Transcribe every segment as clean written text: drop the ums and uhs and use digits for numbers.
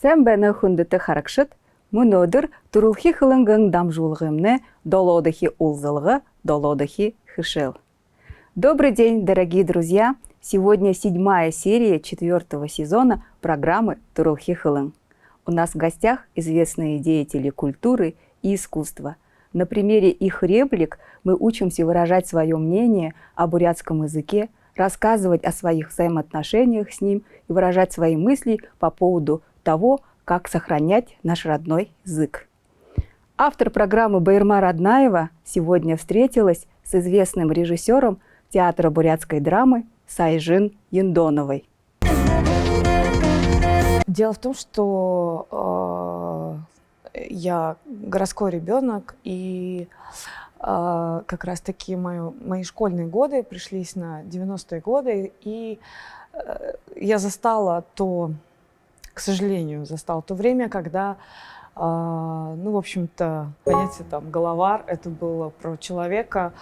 Сән бәні хүндіті харакшыт, мұнодыр турулхи хылыңғың дамжулғымны долодахи улзылғы, долодахи хышел. Добрый день, дорогие друзья! Сегодня 7-я серия 4-го сезона программы «Турулхи хылың». У нас в гостях известные деятели культуры и искусства. На примере их реплик мы учимся выражать свое мнение о бурятском языке, рассказывать о своих взаимоотношениях с ним и выражать свои мысли по поводу того, как сохранять наш родной язык. Автор программы Байырма Раднаева сегодня встретилась с известным режиссером театра бурятской драмы Сайжин Яндоновой. Дело в том, что я городской ребенок, и как раз-таки мои школьные годы пришлись на 90-е годы, и я застала к сожалению, застала то время, когда, в общем-то, понятие головар, это было про человека,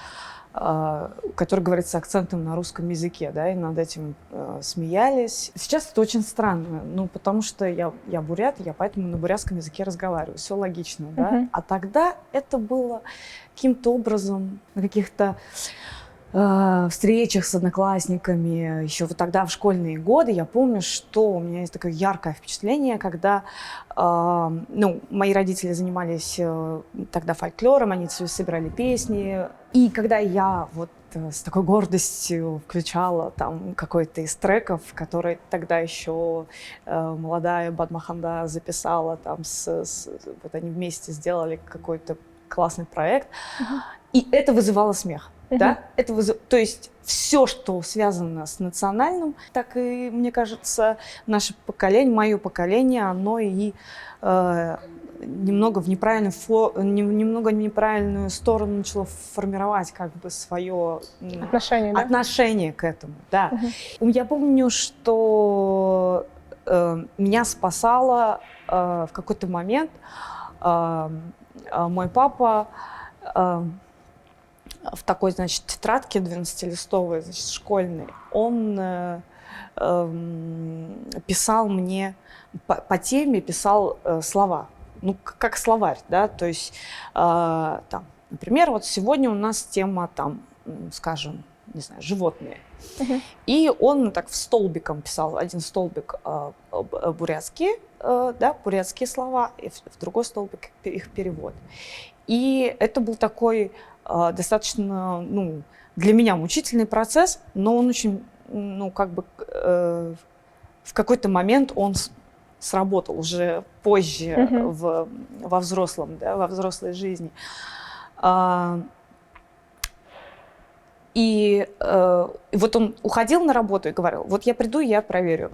который говорит с акцентом на русском языке, да, и над этим смеялись. Сейчас это очень странно, потому что я бурят, я поэтому на бурятском языке разговариваю, все логично, да. А тогда это было каким-то образом на каких-то встречах с одноклассниками, еще вот тогда в школьные годы, я помню, что у меня есть такое яркое впечатление, когда мои родители занимались тогда фольклором, они собирали песни, и когда я вот с такой гордостью включала там какой-то из треков, который тогда еще молодая Бадмаханда записала, там вот они вместе сделали какой-то классный проект, и это вызывало смех. Да? То есть все, что связано с национальным, так и, мне кажется, наше поколение, мое поколение, оно и немного в неправильную сторону начало формировать как бы свое отношение к этому. Да. Я помню, что меня спасало в какой-то момент мой папа в такой, тетрадке 12-листовой, школьной, он писал мне, по теме писал слова, как словарь, да, то есть, например, вот сегодня у нас тема, скажем, не знаю, животные. И он так в столбиком писал, один столбик бурятские слова, и в другой столбик их перевод. И это был такой достаточно, для меня мучительный процесс, но он очень, в какой-то момент он сработал уже позже во взрослой жизни. И вот он уходил на работу и говорил, вот я приду, я проверю.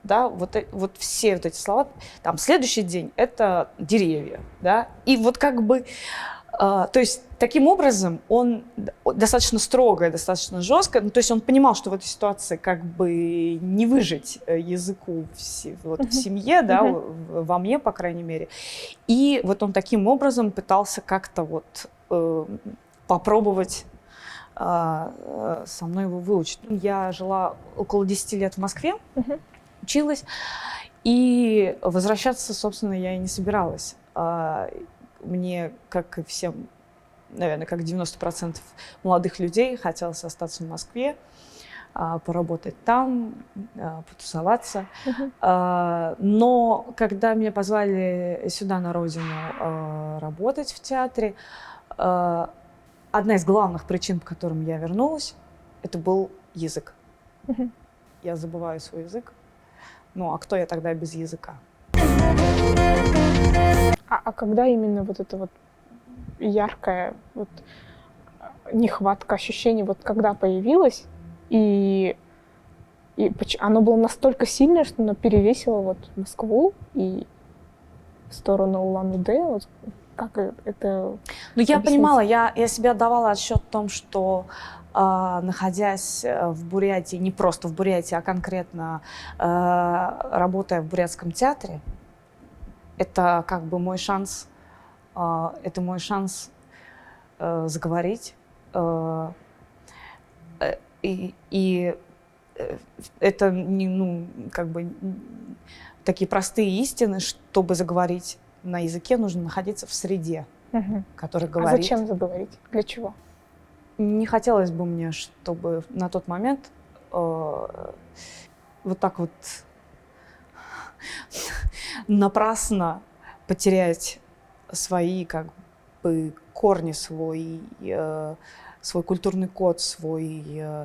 Да, вот все вот эти слова, следующий день это деревья, да, и вот как бы, то есть таким образом он достаточно строго, достаточно жестко, то есть он понимал, что в этой ситуации как бы не выжить языку в семье, да, во мне, по крайней мере, и вот он таким образом пытался как-то попробовать со мной его выучить. Я жила около 10 лет в Москве, училась, и возвращаться, собственно, я и не собиралась. Мне, как и всем, наверное, как 90% молодых людей, хотелось остаться в Москве, поработать там, потусоваться. Но когда меня позвали сюда, на родину, работать в театре, одна из главных причин, по которым я вернулась, это был язык. Я забываю свой язык. А кто я тогда без языка? А когда именно вот эта яркая нехватка ощущений, когда появилась, и оно было настолько сильное, что оно перевесило Москву и в сторону Улан-Удэ? Как это я понимала, я себе отдавала отсчет в том, что находясь в Бурятии, не просто в Бурятии, а конкретно работая в бурятском театре, это как бы мой шанс, заговорить. И это такие простые истины, чтобы заговорить на языке, нужно находиться в среде, Мгм. которая А говорит. зачем заговорить? Для чего? Не хотелось бы мне, чтобы на тот момент вот так вот напрасно потерять свои как бы корни, свой культурный код, ну,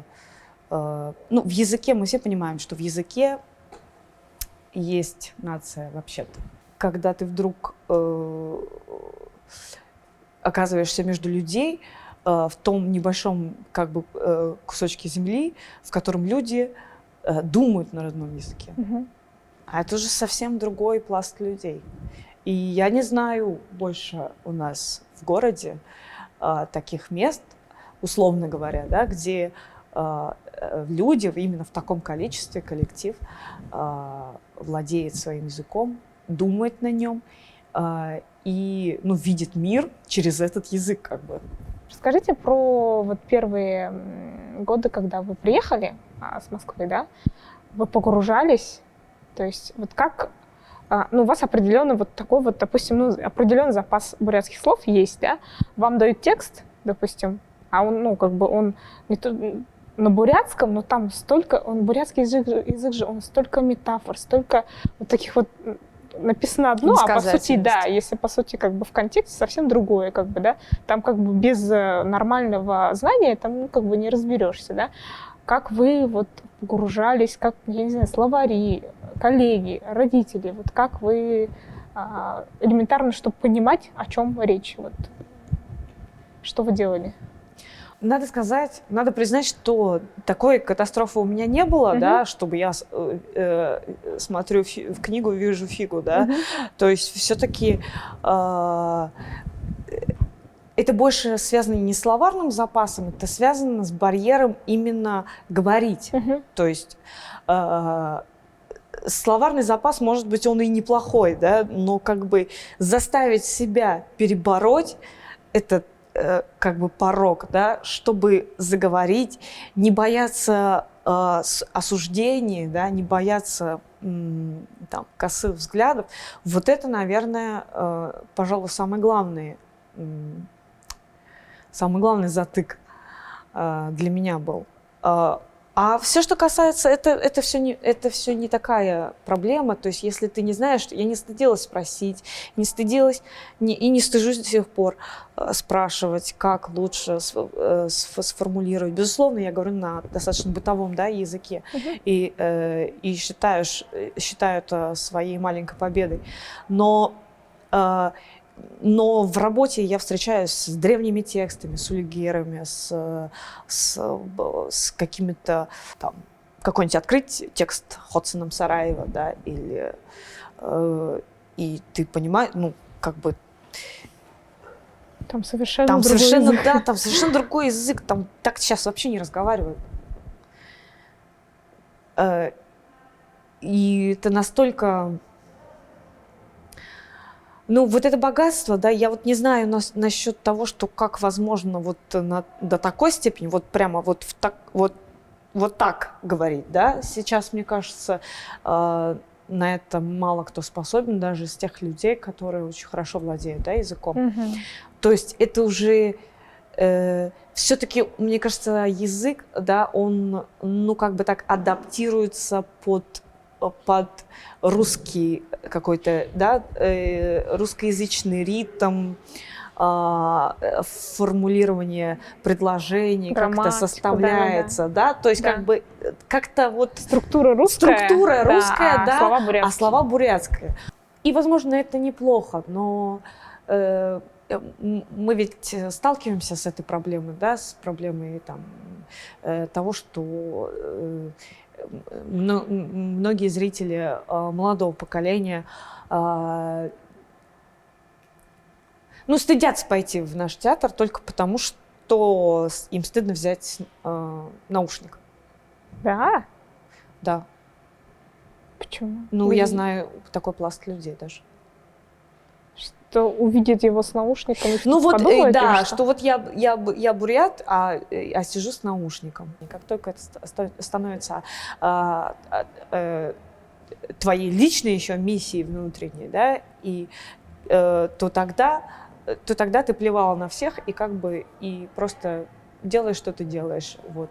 в языке мы все понимаем, что в языке есть нация вообще-то. Когда ты вдруг оказываешься между людей в том небольшом как бы кусочке земли, в котором люди думают на родном языке. Мгм. А это уже совсем другой пласт людей. И я не знаю больше у нас в городе таких мест, условно говоря, да, где люди именно в таком количестве, коллектив, владеет своим языком, думает на нем и, ну, видит мир через этот язык, как бы. Расскажите про вот первые годы, когда вы приехали с Москвы, да? Вы погружались, то есть вот как, ну, у вас определенный вот такой вот, допустим, ну, определенный запас бурятских слов есть, да? Вам дают текст, допустим, а он, ну, как бы он не то, на бурятском, но там столько, он бурятский язык же, он столько метафор, столько вот таких вот написано одно, а по сути, да, если по сути как бы в контексте совсем другое, как бы, да, там как бы без нормального знания там, ну, как бы не разберешься, да. Как вы вот погружались, как, я не знаю, словари, коллеги, родители, вот как вы элементарно, чтобы понимать, о чем речь, вот, что вы делали? Надо сказать, надо признать, что такой катастрофы у меня не было, да, чтобы я смотрю в книгу и вижу фигу, да. То есть все-таки это больше связано не с словарным запасом, это связано с барьером именно говорить. То есть словарный запас, может быть, он и неплохой, да, но как бы заставить себя перебороть этот как бы порог, да, чтобы заговорить, не бояться осуждений, да, не бояться там, косых взглядов. Вот это, наверное, пожалуй, самый главный затык для меня был. А все, что касается, это все не такая проблема. То есть, если ты не знаешь, я не стыдилась спросить, не стыдилась и не стыжусь до сих пор спрашивать, как лучше сформулировать. Безусловно, я говорю на достаточно бытовом, да, языке и считаю это своей маленькой победой. Но в работе я встречаюсь с древними текстами, с ульгерами, с какими-то там, какой-нибудь открыть текст Ходсоном Сараева, да, или и ты понимаешь, ну, как бы там совершенно другой язык. Да, там совершенно другой язык, там так сейчас вообще не разговаривают. И это настолько... Ну, вот это богатство, да, я вот не знаю насчет того, что как возможно вот до такой степени, вот прямо вот так говорить, да. Сейчас, мне кажется, на это мало кто способен, даже из тех людей, которые очень хорошо владеют, да, языком. То есть это уже все-таки, мне кажется, язык, да, он, ну, как бы так адаптируется под русский какой-то, да, русскоязычный ритм, формулирование предложений как-то составляется, да, то есть как бы как-то вот структура русская, да, а слова бурятские. И, возможно, это неплохо, но мы ведь сталкиваемся с этой проблемой, да, с проблемой там, того, что многие зрители молодого поколения ну, стыдятся пойти в наш театр только потому, что им стыдно взять наушник. Да? Да. Почему? Ну, я знаю такой пласт людей даже. Что увидеть его с наушником? Ну вот, подумает, да, что вот я бурят, а сижу с наушником. И как только это становится твоей личной еще миссии внутренней, да, и то тогда ты плевала на всех и как бы и просто делаешь, что ты делаешь, вот.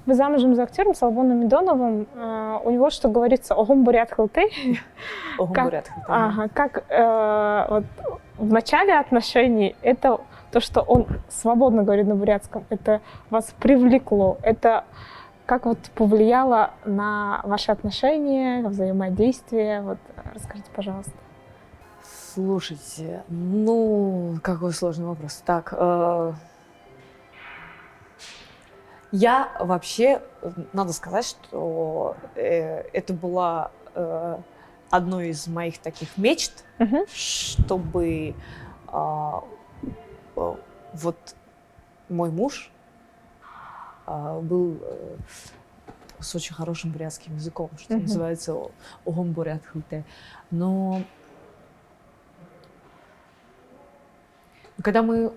Вы замужем за актером Салбоном Медоновым. У него, что говорится, «Огом бурят хылты». Ага, как вот в начале отношений это то, что он свободно говорит на бурятском, это вас привлекло, это как вот повлияло на ваши отношения, взаимодействие? Вот расскажите, пожалуйста. Слушайте, ну, какой сложный вопрос. Так, я вообще, надо сказать, что это была одной из моих таких мечт, чтобы вот мой муж был с очень хорошим бурятским языком, что называется «Огом бурят хылте». Но когда мы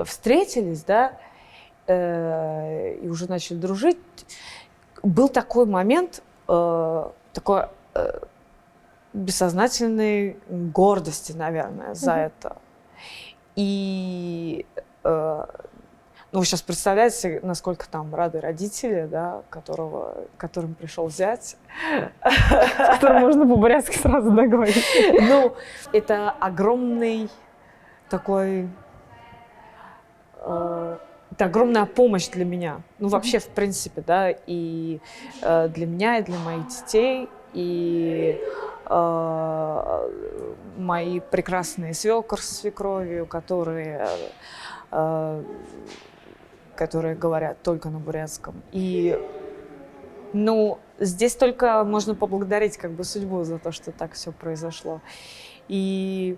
встретились, да, и уже начали дружить, был такой момент, такой бессознательной гордости, наверное, за это. И ну, вы сейчас представляете, насколько там рады родители, да, которым пришел зять. С которым можно по-бурятски сразу договорить. Ну, это огромный такой... Это огромная помощь для меня. Ну, вообще, в принципе, да, и для меня, и для моих детей, и мои прекрасные свекор с свекровью, которые говорят только на бурятском. И, ну, здесь только можно поблагодарить как бы судьбу за то, что так все произошло. И,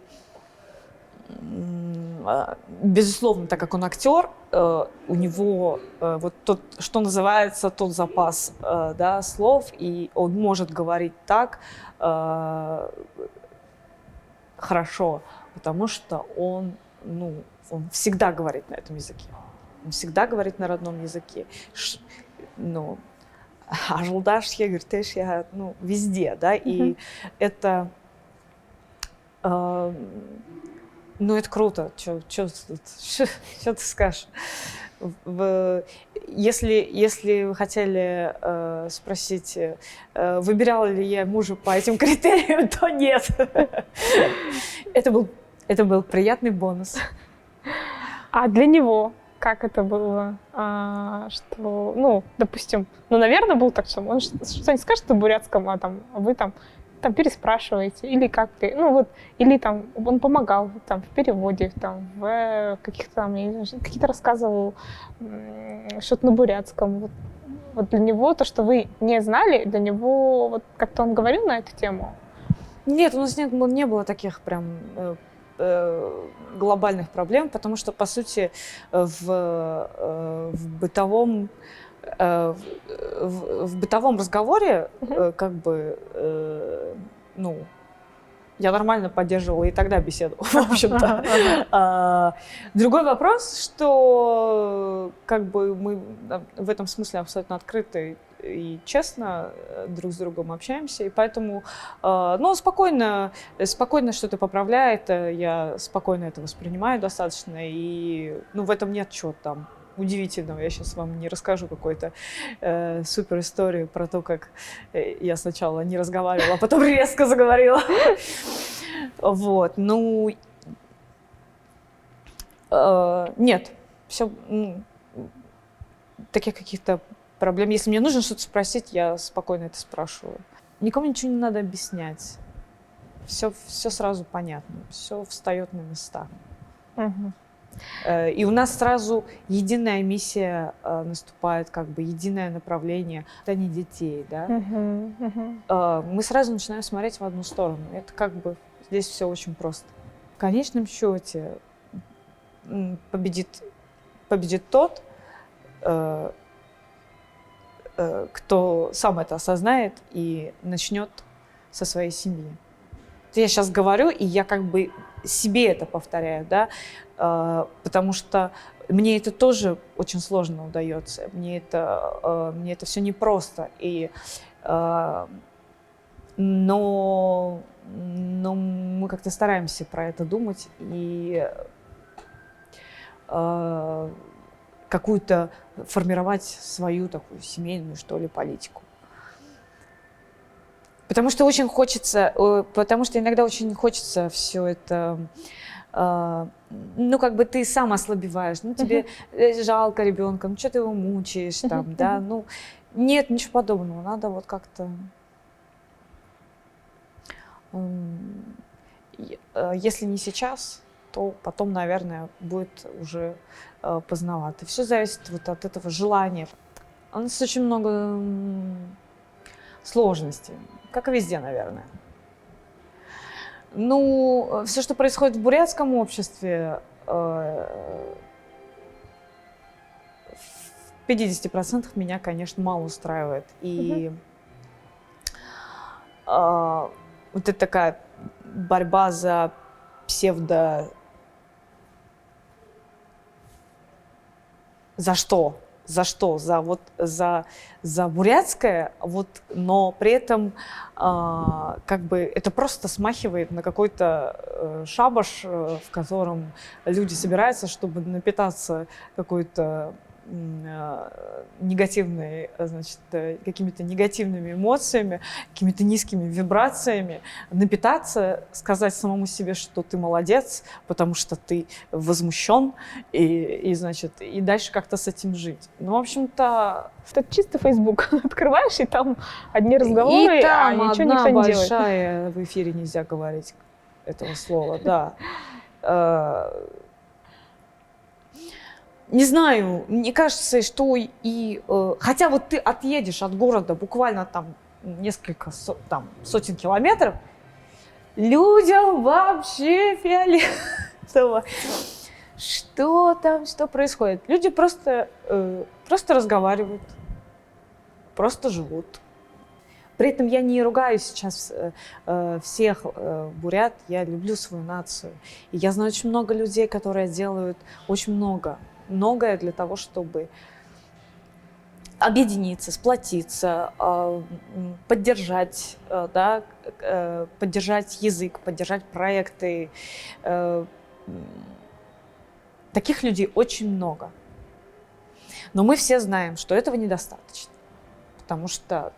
безусловно, так как он актер, у него вот тот, что называется, тот запас, да, слов, и он может говорить так хорошо, потому что он всегда говорит на этом языке. Он всегда говорит на родном языке. Ну, ажылдаш, егертеш, ну, везде, да, и это, ну, это круто. Что ты скажешь? Если вы хотели спросить, выбирала ли я мужа по этим критериям, то нет. Это был приятный бонус. А для него как это было? Что, ну, допустим, ну, наверное, был так, что он что-нибудь скажет на бурятском, а вы там переспрашиваете, или как ты, ну вот, или там он помогал там в переводе, там в каких-то там, я не знаю, какие-то рассказывал что-то на бурятском. Вот для него то, что вы не знали, для него вот как-то он говорил на эту тему? Нет, у нас не было таких прям глобальных проблем, потому что, по сути, в бытовом разговоре, как бы, ну, я нормально поддерживала и тогда беседу, в общем-то. Другой вопрос, что, как бы, мы в этом смысле абсолютно открыты и честно друг с другом общаемся, и поэтому, ну, спокойно что-то поправляет, я спокойно это воспринимаю достаточно, и, ну, в этом нет чего там удивительного. Я сейчас вам не расскажу какой-то супер историю про то, как я сначала не разговаривала, а потом резко заговорила. Вот, ну, нет, все, таких каких-то проблем. Если мне нужно что-то спросить, я спокойно это спрашиваю. Никому ничего не надо объяснять. Все сразу понятно, все встает на места. И у нас сразу единая миссия наступает, как бы единое направление. Это не детей, да? Мы сразу начинаем смотреть в одну сторону. Это как бы здесь все очень просто. В конечном счете победит тот, кто сам это осознает и начнет со своей семьи. Я сейчас говорю, и я как бы себе это повторяю, да, потому что мне это тоже очень сложно удается. Мне это все непросто. Но мы как-то стараемся про это думать и какую-то формировать свою такую семейную, что ли, политику. Потому что иногда очень хочется все это, как бы ты сам ослабеваешь, тебе жалко ребенка, что ты его мучаешь там, да, нет, ничего подобного, надо вот как-то, если не сейчас, то потом, наверное, будет уже поздновато. Все зависит вот от этого желания. У нас очень много сложностей, как и везде, наверное. Все, что происходит в бурятском обществе, в 50% меня, конечно, мало устраивает. И вот это такая борьба за За что? За бурятское, но при этом как бы это просто смахивает на какой-то шабаш, в котором люди собираются, чтобы напитаться какой-то негативной, какими-то негативными эмоциями, какими-то низкими вибрациями, напитаться, сказать самому себе, что ты молодец, потому что ты возмущен, и дальше как-то с этим жить. В общем-то... Это чисто Facebook. Открываешь, и там одни разговоры, и там а ничего никто не делает. большая, в эфире нельзя говорить этого слова, да. Не знаю, мне кажется, что хотя вот ты отъедешь от города буквально там несколько сотен километров, людям вообще фиолетово. Что там, что происходит? Люди просто разговаривают, просто живут. При этом я не ругаю сейчас всех бурят, я люблю свою нацию. И я знаю очень много людей, которые делают очень многое для того, чтобы объединиться, сплотиться, поддержать язык, поддержать проекты. Таких людей очень много. Но мы все знаем, что этого недостаточно. Потому что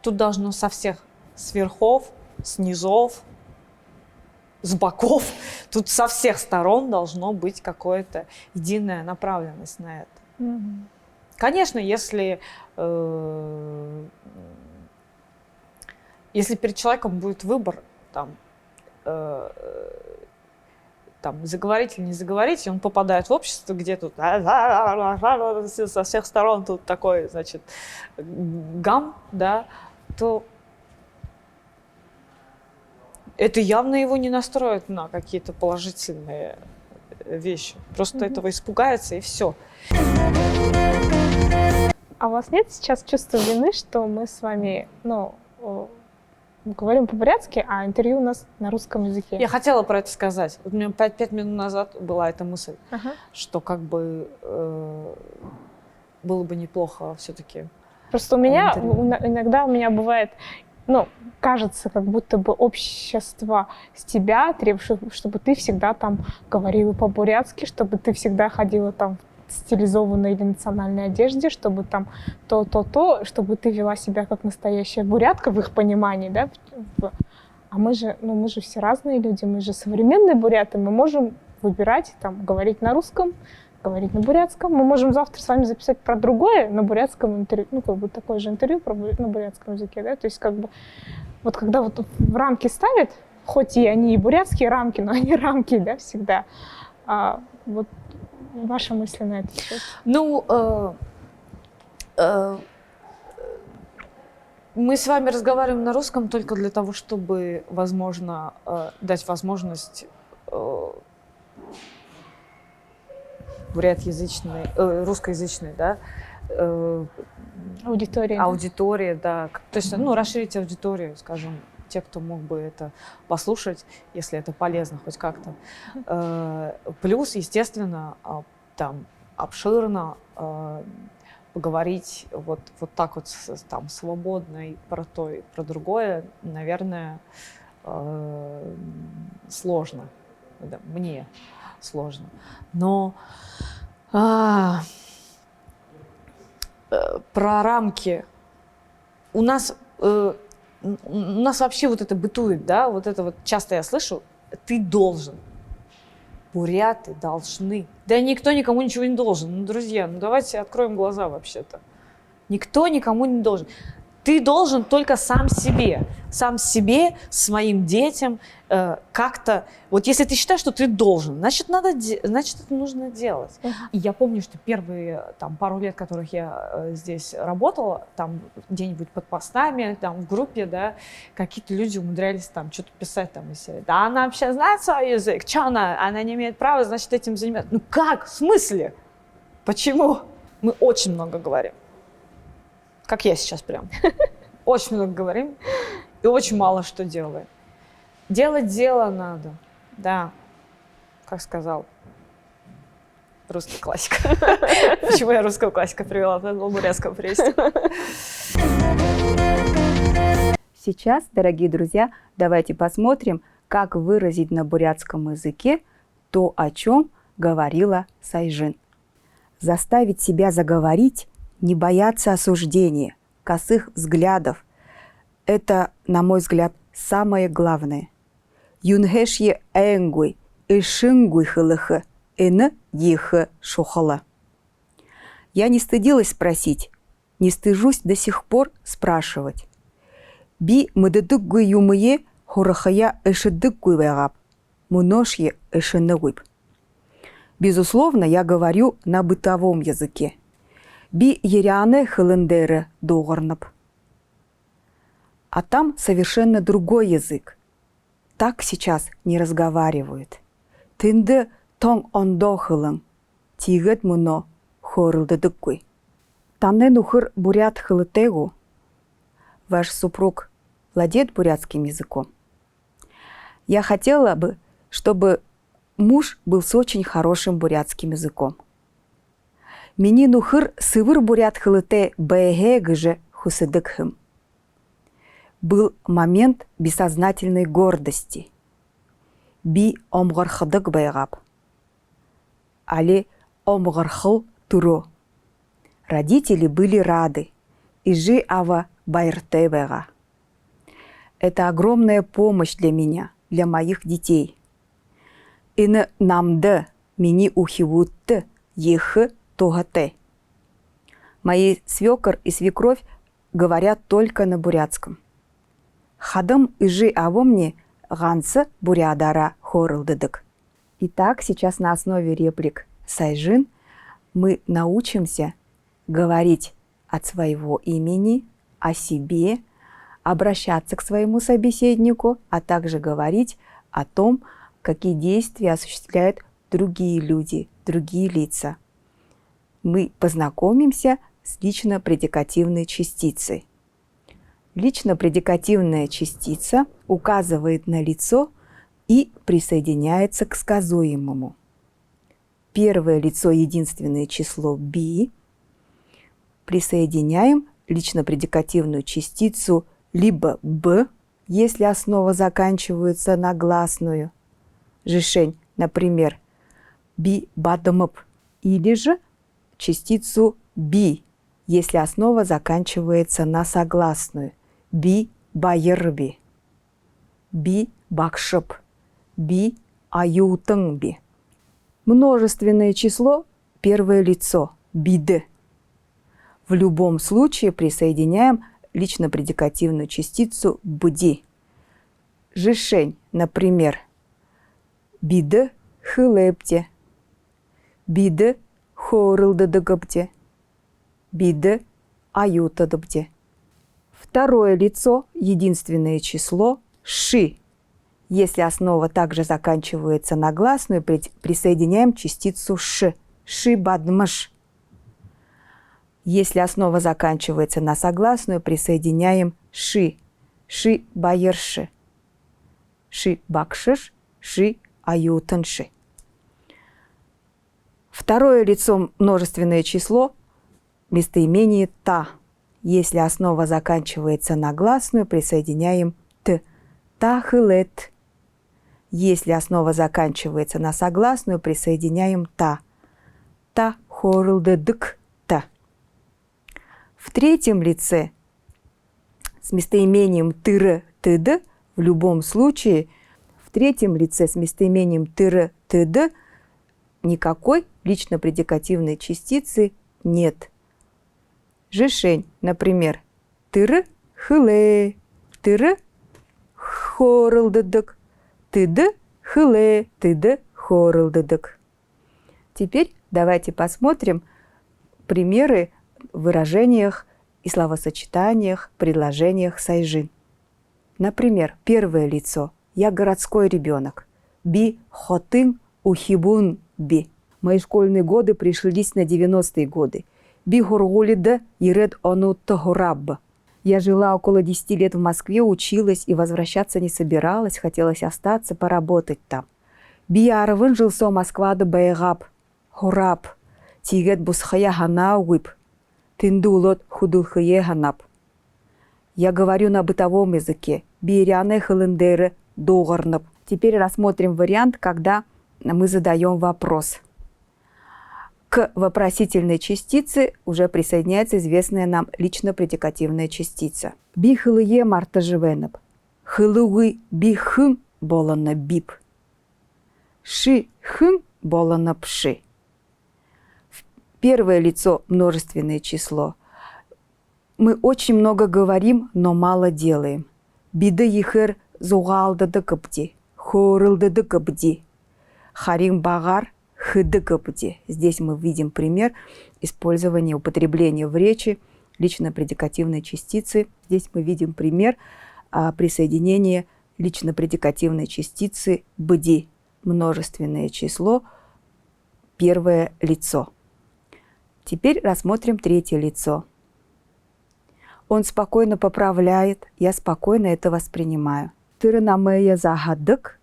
тут должно со всех, с верхов, с низов, с боков, тут со всех сторон должно быть какая-то единая направленность на это. Mm-hmm. Конечно, если перед человеком будет выбор, заговорить или не заговорить, и он попадает в общество, где тут со всех сторон тут такой, гам, да, то это явно его не настроит на какие-то положительные вещи. Просто этого испугается, и все. А у вас нет сейчас чувства вины, что мы с вами, говорим по-бурятски, а интервью у нас на русском языке? Я хотела про это сказать. У меня 5 минут назад была эта мысль, что как бы было бы неплохо все-таки. Просто иногда у меня бывает, кажется, как будто бы общество с тебя требует, чтобы ты всегда там говорила по-бурятски, чтобы ты всегда ходила там в стилизованной или национальной одежде, чтобы там чтобы ты вела себя как настоящая бурятка в их понимании, да? А мы же все разные люди, мы же современные буряты, мы можем выбирать, говорить на русском, говорить на бурятском. Мы можем завтра с вами записать про другое на бурятском интервью, такое же интервью на бурятском языке, да, то есть когда в рамки ставят, хоть и они и бурятские рамки, но они рамки, да, всегда. Ваши мысли на это счет? Мы с вами разговариваем на русском только для того, чтобы, возможно, дать возможность русскоязычной, да, аудитории, да, то есть, расширить аудиторию, скажем, те, кто мог бы это послушать, если это полезно хоть как-то. Плюс, естественно, там обширно поговорить вот так вот там свободно и про то, и про другое, наверное, сложно. Да, мне сложно. Но про рамки у нас вообще вот это бытует, да, вот это вот часто я слышу: ты должен. Буряты должны. Да никто никому ничего не должен. Ну, друзья, ну давайте откроем глаза вообще-то. Никто никому не должен. Ты должен только сам себе, своим детям как-то. Вот если ты считаешь, что ты должен, значит, значит, это нужно делать. И я помню, что первые там пару лет, которых я здесь работала, там где-нибудь под постами, там в группе, да, какие-то люди умудрялись там что-то писать там из серии: да она вообще знает свой язык, что она не имеет права, значит, этим заниматься. Ну как? В смысле? Почему? Мы очень много говорим. Как я сейчас прям. Очень много говорим и очень мало что делаем. Делать дело надо. Да, как сказал русский классик. Почему я русского классика привела? Это был бурятского привести. Сейчас, дорогие друзья, давайте посмотрим, как выразить на бурятском языке то, о чем говорила Сайжин. Заставить себя заговорить, не бояться осуждения, косых взглядов. Это, на мой взгляд, самое главное. Юнхэшье энгуй, ишингуй хылыхы, эны ехы шухала. Я не стыдилась спросить, не стыжусь до сих пор спрашивать. Би мыдыдыггуй юмые хурахая эшидыггуй вегаб, муношье эшиныгуйб. Безусловно, я говорю на бытовом языке. Би еряны хылындеры доғырнып. А там совершенно другой язык. Так сейчас не разговаривают. Тынды тоң ондо хылың, тигет муно хорылдыдыккуй. Таннен ухыр бурят хылытегу. Ваш супруг владеет бурятским языком? Я хотела бы, чтобы муж был с очень хорошим бурятским языком. Мини нухыр сывыр бурят хылыте бэгэ гыжы хусыдыкхым. Был момент бессознательной гордости. Би омғырхыдык байгап. Али омғырхыл туру. Родители были рады. Ижи ава байрте байга. Это огромная помощь для меня, для моих детей. Ины намды мини ухивутты ехы тогате. Мои свекор и свекровь говорят только на бурятском. Хадым ижи авомни ганцы бурядара хорылдыдык. Итак, сейчас на основе реплик Сайжин мы научимся говорить от своего имени, о себе, обращаться к своему собеседнику, а также говорить о том, какие действия осуществляют другие люди, другие лица. Мы познакомимся с лично-предикативной частицей. Лично-предикативная частица указывает на лицо и присоединяется к сказуемому. Первое лицо единственное число «би». Присоединяем лично-предикативную частицу либо «б», если основа заканчивается на гласную. Жишень, например, «би бадымып», или же частицу «би», если основа заканчивается на согласную. Би байырби, би бакшып, би аютыңби. Множественное число – первое лицо – биды. В любом случае присоединяем лично-предикативную частицу «бди». Жишень, например, биды хылепте, биды хорылдыдыгыпте, биды аютыдыпте. Второе лицо, единственное число – ши. Если основа также заканчивается на гласную, присоединяем частицу ш. Ши бадмыш. Если основа заканчивается на согласную, присоединяем ши. Ши байырши. Ши бакшиш, ши аютынши. Второе лицо множественное число местоимение «та». Если основа заканчивается на гласную, присоединяем «т». Тахылет. Если основа заканчивается на согласную, присоединяем «та». Та хорылдыдык та. В третьем лице с местоимением «тыры», «тыды» в любом случае в третьем лице с местоимением «тыры», «тыды» никакой лично-предикативной частицы нет. Жишень, например, «тыры хыле», «тыры хорылдыдык», «тыды хыле», «тыды хорылдыдык». Теперь давайте посмотрим примеры в выражениях и словосочетаниях, предложениях сайжин. Например, первое лицо. Я городской ребенок. Би хотын ухибун би. Мои школьные годы пришлись на 90-е годы. Би горгулида иред ону тагурабба. Я жила около 10 лет в Москве, училась и возвращаться не собиралась, хотелось остаться, поработать там. Би арвын жилсо Москвада байгаб. Хураб. Тигет бусхая ханауип. Тындулот худулхае ханап. Я говорю на бытовом языке. Биряне хылындеры догарнап. Теперь рассмотрим вариант, когда мы задаем вопрос. К вопросительной частице уже присоединяется известная нам лично-предикативная частица. Би хылые марта живенап. Хылуи би хым болана бип. Ши хым болана пши. Первое лицо множественное число. Мы очень много говорим, но мало делаем. Биды ехер зугалдады кыпди, хорылдады кыпди, харим багар хыды кыпди. Здесь мы видим пример использования, употребления в речи лично-предикативной частицы. Здесь мы видим пример присоединения лично-предикативной частицы бди, множественное число, первое лицо. Теперь рассмотрим третье лицо. Он спокойно поправляет, я спокойно это воспринимаю. Тырынамея загадык,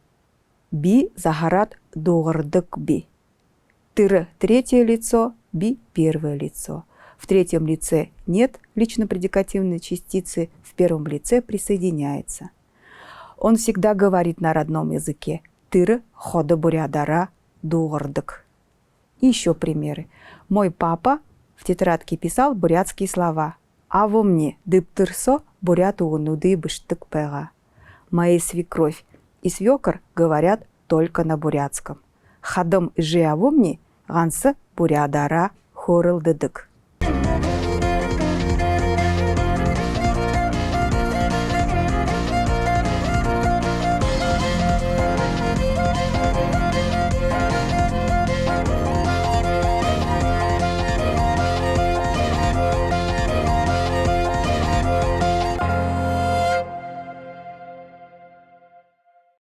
би загарат доғырдык би. Тыры – третье лицо, би – первое лицо. В третьем лице нет лично-предикативной частицы, в первом лице присоединяется. Он всегда говорит на родном языке. Тыры хода бурядара доғырдык. Еще примеры. Мой папа в тетрадке писал бурятские слова. А во мне дыптырсо бурят угнуды быштык пэга. Моя свекровь и свекор говорят только на бурятском. Хадым жи а во мне гансы бурядара хорылдыдык.